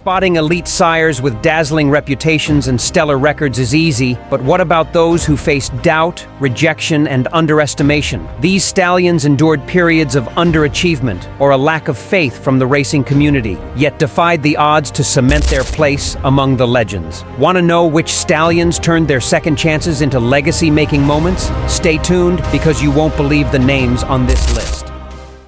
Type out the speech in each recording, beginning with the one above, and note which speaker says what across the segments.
Speaker 1: Spotting elite sires with dazzling reputations and stellar records is easy, but what about those who faced doubt, rejection, and underestimation? These stallions endured periods of underachievement or a lack of faith from the racing community, yet defied the odds to cement their place among the legends. Want to know which stallions turned their second chances into legacy-making moments? Stay tuned, because you won't believe the names on this list.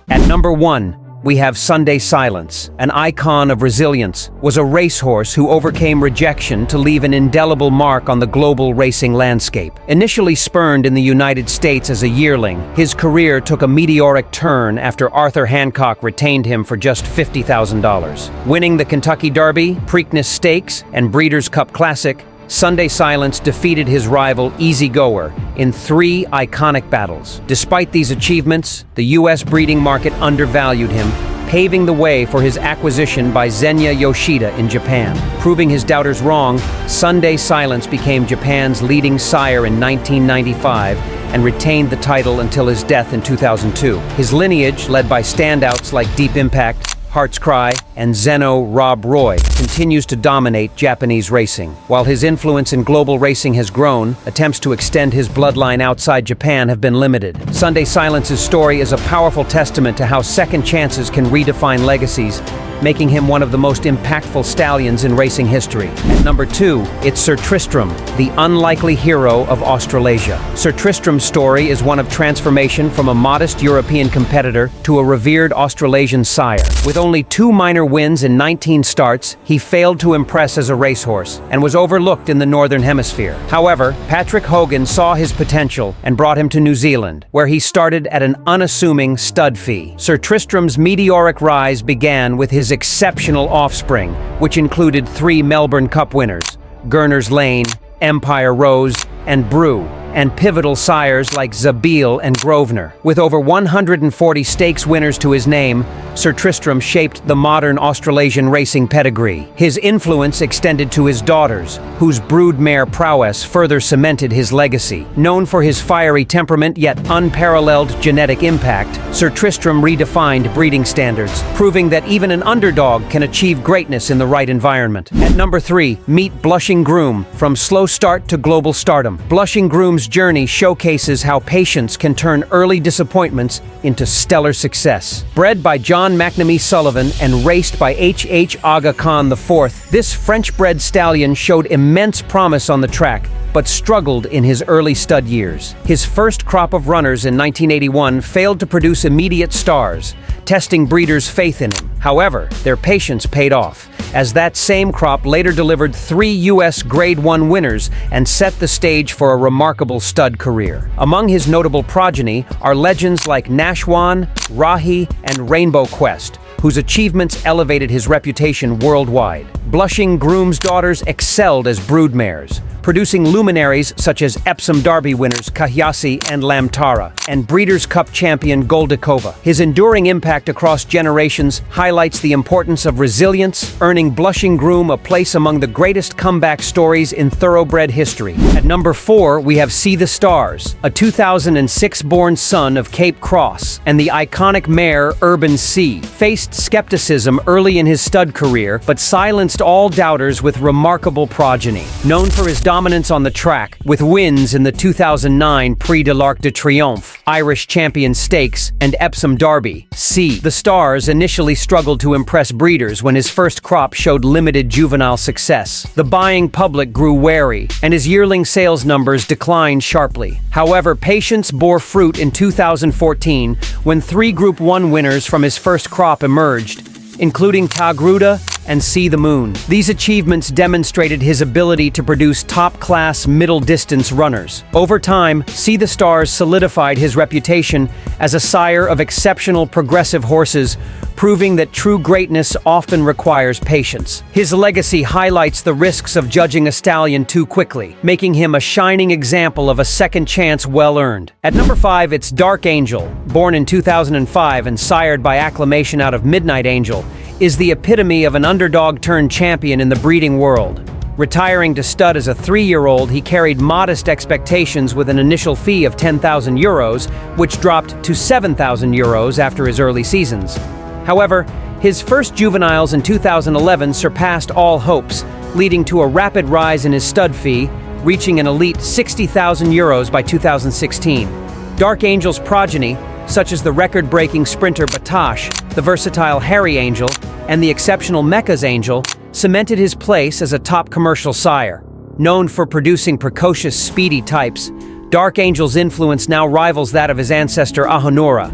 Speaker 1: At number 1, we have Sunday Silence. An icon of resilience, was a racehorse who overcame rejection to leave an indelible mark on the global racing landscape. Initially spurned in the United States as a yearling, his career took a meteoric turn after Arthur Hancock retained him for just $50,000. Winning the Kentucky Derby, Preakness Stakes, and Breeders' Cup Classic, Sunday Silence defeated his rival Easy Goer in 3 iconic battles. Despite these achievements, the U.S. breeding market undervalued him, paving the way for his acquisition by Zenya Yoshida in Japan. Proving his doubters wrong, Sunday Silence became Japan's leading sire in 1995 and retained the title until his death in 2002. His lineage, led by standouts like Deep Impact, Heart's Cry, and Zeno Rob Roy, continues to dominate Japanese racing. While his influence in global racing has grown, attempts to extend his bloodline outside Japan have been limited. Sunday Silence's story is a powerful testament to how second chances can redefine legacies, making him one of the most impactful stallions in racing history. At number 2, it's Sir Tristram, the unlikely hero of Australasia. Sir Tristram's story is one of transformation from a modest European competitor to a revered Australasian sire. With only 2 minor wins in 19 starts, he failed to impress as a racehorse and was overlooked in the Northern Hemisphere. However, Patrick Hogan saw his potential and brought him to New Zealand, where he started at an unassuming stud fee. Sir Tristram's meteoric rise began with his exceptional offspring, which included 3 Melbourne Cup winners, Gurner's Lane, Empire Rose, and Brew, and pivotal sires like Zabeel and Grosvenor. With over 140 stakes winners to his name, Sir Tristram shaped the modern Australasian racing pedigree. His influence extended to his daughters, whose broodmare prowess further cemented his legacy. Known for his fiery temperament yet unparalleled genetic impact, Sir Tristram redefined breeding standards, proving that even an underdog can achieve greatness in the right environment. At number 3, meet Blushing Groom. From slow start to global stardom, Blushing Groom's journey showcases how patience can turn early disappointments into stellar success. Bred by John McNamee Sullivan and raced by H. Aga Khan IV, this French-bred stallion showed immense promise on the track, but struggled in his early stud years. His first crop of runners in 1981 failed to produce immediate stars, testing breeders' faith in him. However, their patience paid off, as that same crop later delivered 3 U.S. Grade 1 winners and set the stage for a remarkable stud career. Among his notable progeny are legends like Nashwan, Rahi, and Rainbow Quest, whose achievements elevated his reputation worldwide. Blushing Groom's daughters excelled as broodmares, producing luminaries such as Epsom Derby winners Kahyasi and Lamtara, and Breeders' Cup champion Goldikova. His enduring impact across generations highlights the importance of resilience, earning Blushing Groom a place among the greatest comeback stories in thoroughbred history. At number 4, we have See the Stars, a 2006-born son of Cape Cross, and the iconic mare Urban Sea. Faced skepticism early in his stud career, but silenced all doubters with remarkable progeny. Known for his dominance on the track, with wins in the 2009 Prix de l'Arc de Triomphe, Irish Champion Stakes, and Epsom Derby, See the Stars initially struggled to impress breeders when his first crop showed limited juvenile success. The buying public grew wary, and his yearling sales numbers declined sharply. However, patience bore fruit in 2014 when 3 Group 1 winners from his first crop emerged, including Tagruda and See the Moon. These achievements demonstrated his ability to produce top-class middle-distance runners. Over time, See the Stars solidified his reputation as a sire of exceptional progressive horses, proving that true greatness often requires patience. His legacy highlights the risks of judging a stallion too quickly, making him a shining example of a second chance well-earned. At number 5, it's Dark Angel. Born in 2005 and sired by acclamation out of Midnight Angel, is the epitome of an underdog-turned-champion in the breeding world. Retiring to stud as a 3-year-old, he carried modest expectations with an initial fee of €10,000, which dropped to €7,000 after his early seasons. However, His first juveniles in 2011 surpassed all hopes, leading to a rapid rise in his stud fee, reaching an elite €60,000 by 2016. Dark Angel's progeny, such as the record-breaking sprinter Batash, the versatile Harry Angel, and the exceptional Mecca's Angel, cemented his place as a top commercial sire. Known for producing precocious, speedy types, Dark Angel's influence now rivals that of his ancestor Aonor.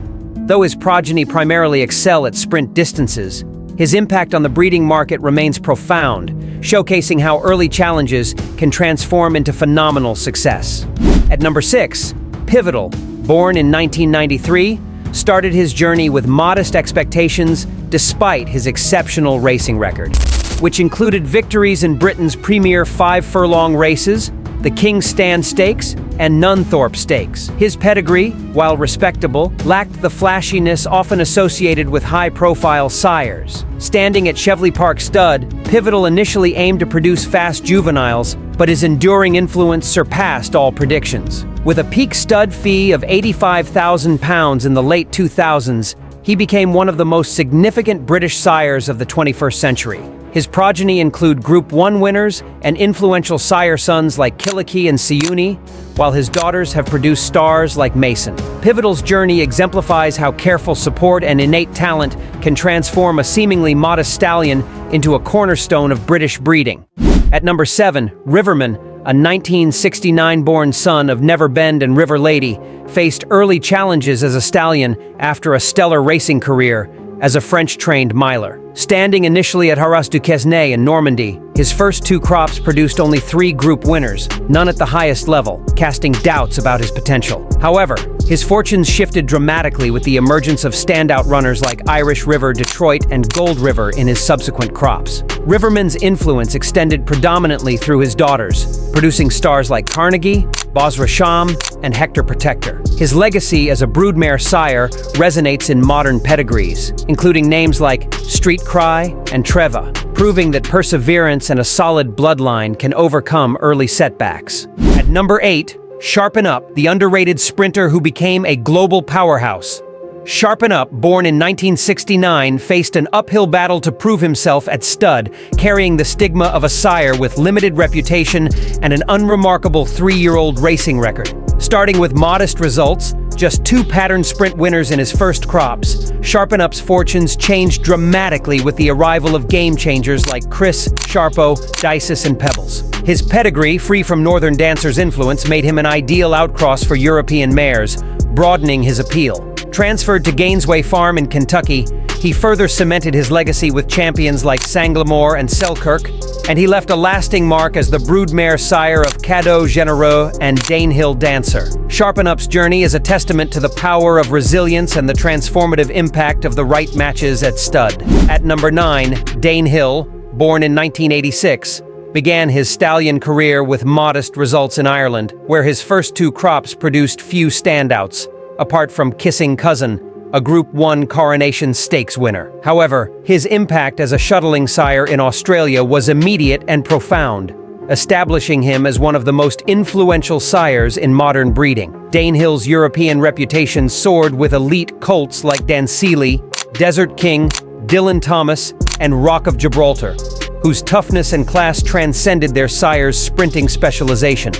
Speaker 1: Though his progeny primarily excel at sprint distances, his impact on the breeding market remains profound, showcasing how early challenges can transform into phenomenal success. At number 6, Pivotal, born in 1993, started his journey with modest expectations despite his exceptional racing record, which included victories in Britain's premier 5-furlong races, the King's Stand Stakes, and Nunthorpe Stakes. His pedigree, while respectable, lacked the flashiness often associated with high-profile sires. Standing at Cheveley Park Stud, Pivotal initially aimed to produce fast juveniles, but his enduring influence surpassed all predictions. With a peak stud fee of £85,000 in the late 2000s, he became one of the most significant British sires of the 21st century. His progeny include Group 1 winners and influential sire sons like Killicky and Siuni, while his daughters have produced stars like Mason. Pivotal's journey exemplifies how careful support and innate talent can transform a seemingly modest stallion into a cornerstone of British breeding. At number 7, Riverman, a 1969-born son of Neverbend and River Lady, faced early challenges as a stallion after a stellar racing career as a French-trained miler. Standing initially at Haras du Quesnay in Normandy, his first 2 crops produced only 3 group winners, none at the highest level, casting doubts about his potential. However, his fortunes shifted dramatically with the emergence of standout runners like Irish River, Detroit, and Gold River in his subsequent crops. Riverman's influence extended predominantly through his daughters, producing stars like Carnegie, Basra Sham, and Hector Protector. His legacy as a broodmare sire resonates in modern pedigrees, including names like Street Cry and Treva, proving that perseverance and a solid bloodline can overcome early setbacks. At number 8, Sharpen Up, the underrated sprinter who became a global powerhouse. Sharpen Up, born in 1969, faced an uphill battle to prove himself at stud, carrying the stigma of a sire with limited reputation and an unremarkable 3-year-old racing record. Starting with modest results, just 2 pattern sprint winners in his first crops, Sharpen Up's fortunes changed dramatically with the arrival of game changers like Chris, Sharpo, Dices, and Pebbles. His pedigree, free from Northern Dancers' influence, made him an ideal outcross for European mares, broadening his appeal. Transferred to Gainesway Farm in Kentucky, he further cemented his legacy with champions like Sanglamore and Selkirk, and he left a lasting mark as the broodmare sire of Cadeau Genereux and Danehill Dancer. Sharpen Up's journey is a testament to the power of resilience and the transformative impact of the right matches at stud. At number 9, Danehill, born in 1986, began his stallion career with modest results in Ireland, where his first 2 crops produced few standouts, apart from Kissing Cousin, a Group 1 Coronation Stakes winner. However, his impact as a shuttling sire in Australia was immediate and profound, establishing him as one of the most influential sires in modern breeding. Danehill's European reputation soared with elite colts like Dansili, Desert King, Dylan Thomas, and Rock of Gibraltar, whose toughness and class transcended their sire's sprinting specialization.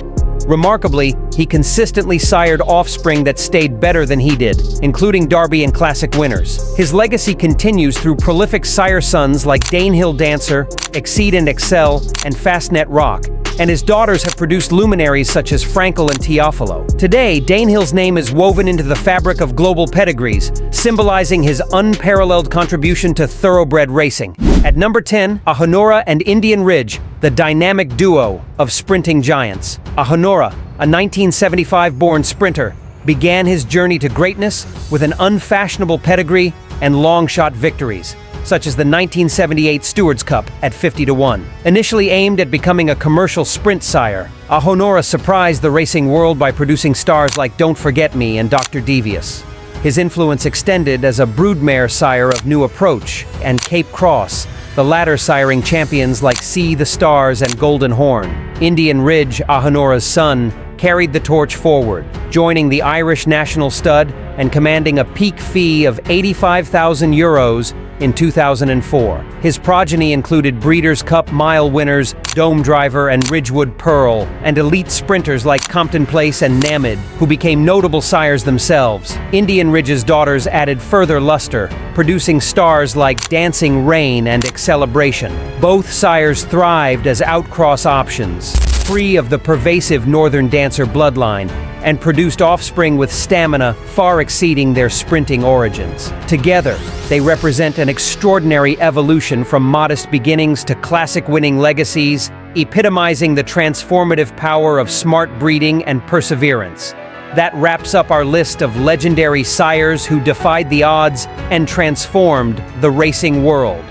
Speaker 1: Remarkably, he consistently sired offspring that stayed better than he did, including Derby and Classic winners. His legacy continues through prolific sire sons like Danehill Dancer, Exceed and Excel, and Fastnet Rock, and his daughters have produced luminaries such as Frankel and Teofilo. Today, Danehill's name is woven into the fabric of global pedigrees, symbolizing his unparalleled contribution to thoroughbred racing. At number 10, Aonor and Indian Ridge, the dynamic duo of sprinting giants. Aonor, a 1975-born sprinter, began his journey to greatness with an unfashionable pedigree and long-shot victories, such as the 1978 Stewards Cup at 50-1. Initially aimed at becoming a commercial sprint sire, Aonor surprised the racing world by producing stars like Don't Forget Me and Dr. Devious. His influence extended as a broodmare sire of New Approach and Cape Cross, the latter siring champions like See the Stars and Golden Horn. Indian Ridge, Aonor's son, carried the torch forward, joining the Irish national stud and commanding a peak fee of €85,000 in 2004. His progeny included Breeders' Cup Mile winners Dome Driver and Ridgewood Pearl, and elite sprinters like Compton Place and Namid, who became notable sires themselves. Indian Ridge's daughters added further luster, producing stars like Dancing Rain and Excelebration. Both sires thrived as outcross options, free of the pervasive Northern Dancer bloodline, and produced offspring with stamina far exceeding their sprinting origins. Together, they represent an extraordinary evolution from modest beginnings to classic-winning legacies, epitomizing the transformative power of smart breeding and perseverance. That wraps up our list of legendary sires who defied the odds and transformed the racing world.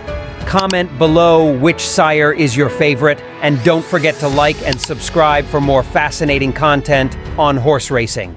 Speaker 1: Comment below which sire is your favorite, and don't forget to like and subscribe for more fascinating content on horse racing.